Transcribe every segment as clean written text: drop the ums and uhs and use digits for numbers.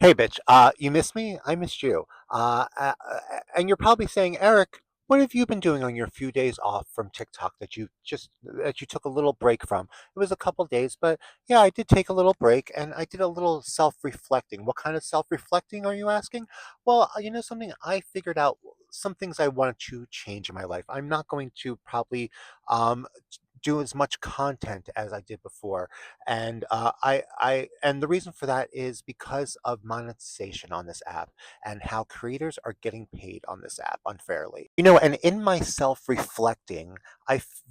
Hey, bitch. You missed me? I missed you. And you're probably saying, Eric, what have you been doing on your few days off from TikTok that you took a little break from? It was a couple days, but yeah, I did take a little break and I did a little self-reflecting. What kind of self-reflecting are you asking? Well, you know something, I figured out some things I wanted to change in my life. I'm not going to probably um, do as much content as I did before, and and the reason for that is because of monetization on this app and how creators are getting paid on this app unfairly. You know, and in my self-reflecting,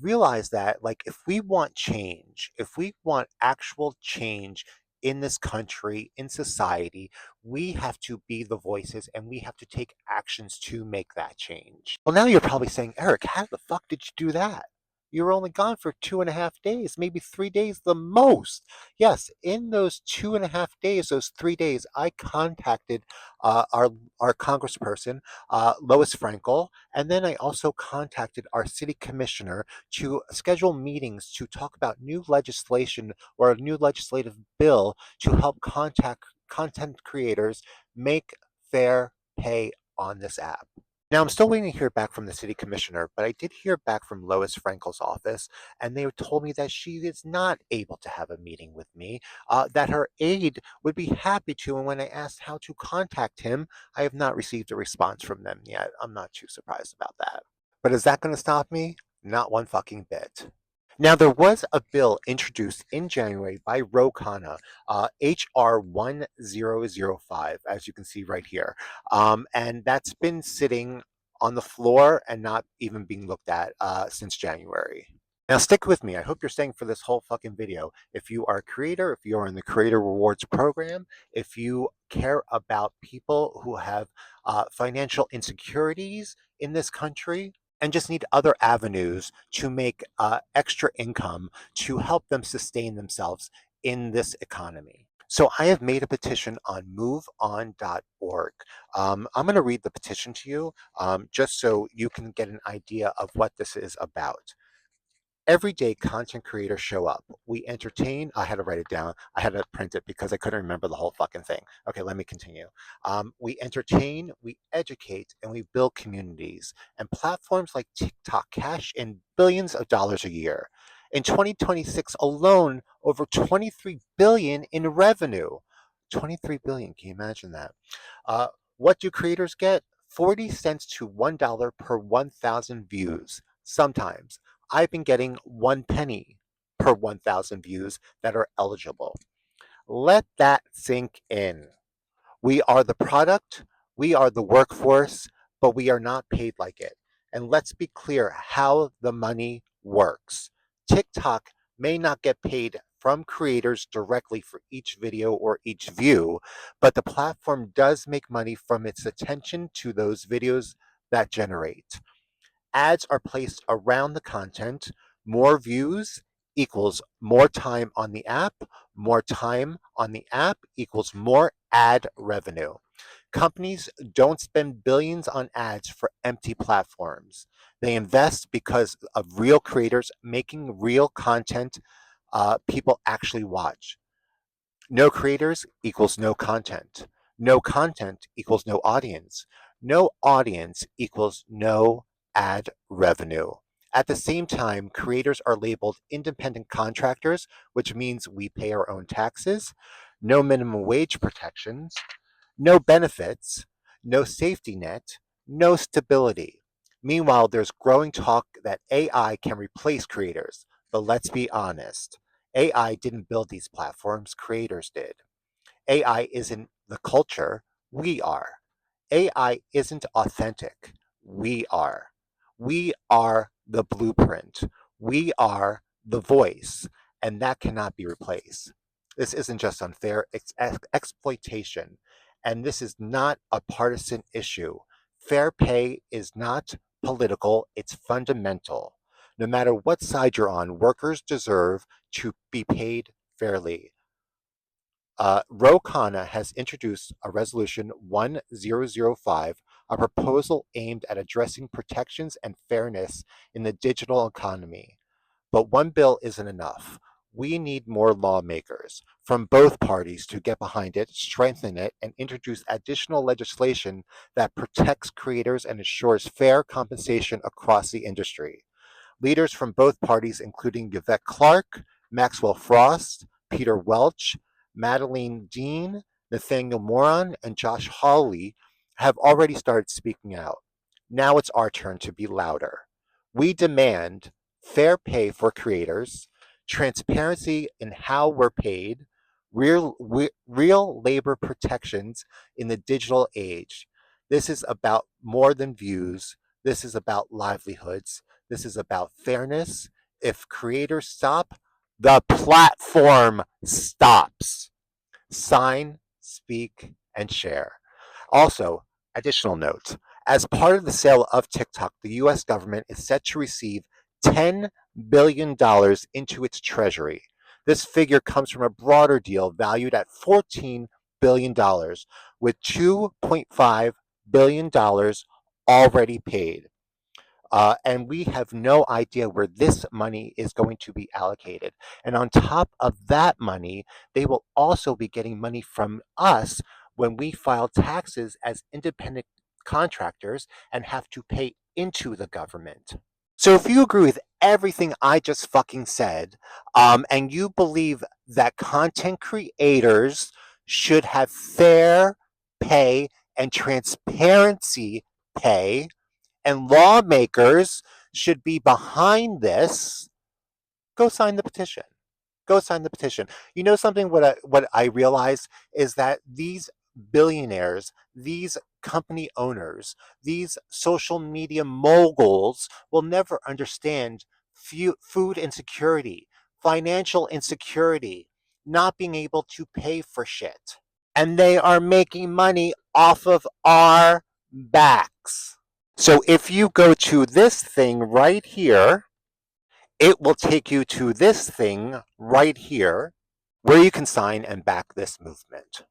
realized that like if we want change, if we want actual change in this country, in society, we have to be the voices and we have to take actions to make that change. Well, now you're probably saying, Eric, how the fuck did you do that? You were only gone for 2.5 days, maybe 3 days the most. Yes, in those 2.5 days, those 3 days, I contacted uh, our our Congressperson, Lois Frankel, and then I also contacted our city commissioner to schedule meetings to talk about new legislation or a new legislative bill to help contact content creators make fair pay on this app. Now, I'm still waiting to hear back from the city commissioner, but I did hear back from Lois Frankel's office, and they told me that she is not able to have a meeting with me, that her aide would be happy to. And when I asked how to contact him, I have not received a response from them yet. I'm not too surprised about that. But is that going to stop me? Not one fucking bit. Now, there was a bill introduced in January by Ro Khanna, HR 1005, as you can see right here. And that's been sitting on the floor and not even being looked at since January. Now, stick with me. I hope you're staying for this whole fucking video. If you are a creator, if you're in the Creator Rewards program, if you care about people who have financial insecurities in this country, and just need other avenues to make extra income to help them sustain themselves in this economy. So I have made a petition on moveon.org. I'm going to read the petition to you just so you can get an idea of what this is about. Everyday content creators show up. We entertain. I had to write it down. I had to print it because I couldn't remember the whole fucking thing. Okay, let me continue. We entertain, we educate, and we build communities. And platforms like TikTok cash in billions of dollars a year. In 2026 alone, over 23 billion in revenue. 23 billion. Can you imagine that? Uh, what do creators get? 40 cents to $1 per 1,000 views. Sometimes. I've been getting 1 penny per 1,000 views that are eligible. Let that sink in. We are the product, we are the workforce, but we are not paid like it. And let's be clear how the money works. TikTok may not get paid from creators directly for each video or each view, but the platform does make money from its attention to those videos that generate. Ads are placed around the content. More views equals more time on the app. More time on the app equals more ad revenue. Companies don't spend billions on ads for empty platforms. They invest because of real creators making real content people actually watch. No creators equals no content. No content equals no audience. No audience equals no ad revenue. At the same time, creators are labeled independent contractors, which means we pay our own taxes, no minimum wage protections, no benefits, no safety net, no stability. Meanwhile, there's growing talk that AI can replace creators. But let's be honest, AI didn't build these platforms, creators did. AI isn't the culture, we are. AI isn't authentic, we are. We are the blueprint, we are the voice, and that cannot be replaced. This isn't just unfair, it's exploitation. And this is not a partisan issue. Fair pay is not political, it's fundamental. No matter what side you're on, workers deserve to be paid fairly. Ro Khanna has introduced a resolution 1005, a proposal aimed at addressing protections and fairness in the digital economy. But one bill isn't enough. We need more lawmakers from both parties to get behind it, strengthen it, and introduce additional legislation that protects creators and ensures fair compensation across the industry. Leaders from both parties, including Yvette Clarke, Maxwell Frost, Peter Welch, Madeline Dean, Nathaniel Moran, and Josh Hawley, have already started speaking out. Now it's our turn to be louder. We demand fair pay for creators, transparency in how we're paid, real labor protections in the digital age. This is about more than views. This is about livelihoods. This is about fairness. If creators stop, the platform stops. Sign, speak, and share. Also, additional note, as part of the sale of TikTok, the US government is set to receive $10 billion dollars into its treasury. This figure comes from a broader deal valued at $14 billion, dollars, with $2.5 billion dollars already paid. And we have no idea where this money is going to be allocated. And on top of that money, they will also be getting money from us when we file taxes as independent contractors and have to pay into the government. So if you agree with everything I just fucking said, and you believe that content creators should have fair pay and transparency pay, and lawmakers should be behind this, go sign the petition. Go sign the petition. You know something? What I realize is that these billionaires, these company owners, these social media moguls will never understand food insecurity, financial insecurity, not being able to pay for shit. And they are making money off of our backs. So if you go to this thing right here, it will take you to this thing right here where you can sign and back this movement.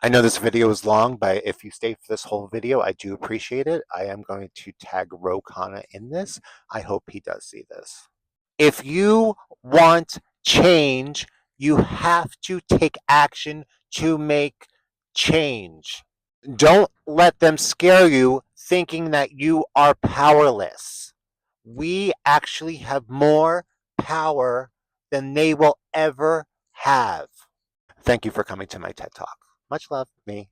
I know this video is long, but if you stay for this whole video, I do appreciate it. I am going to tag Ro Khanna in this. I hope he does see this. If you want change, you have to take action to make change. Don't let them scare you thinking that you are powerless. We actually have more power than they will ever have. Thank you for coming to my TED Talk. Much love, me.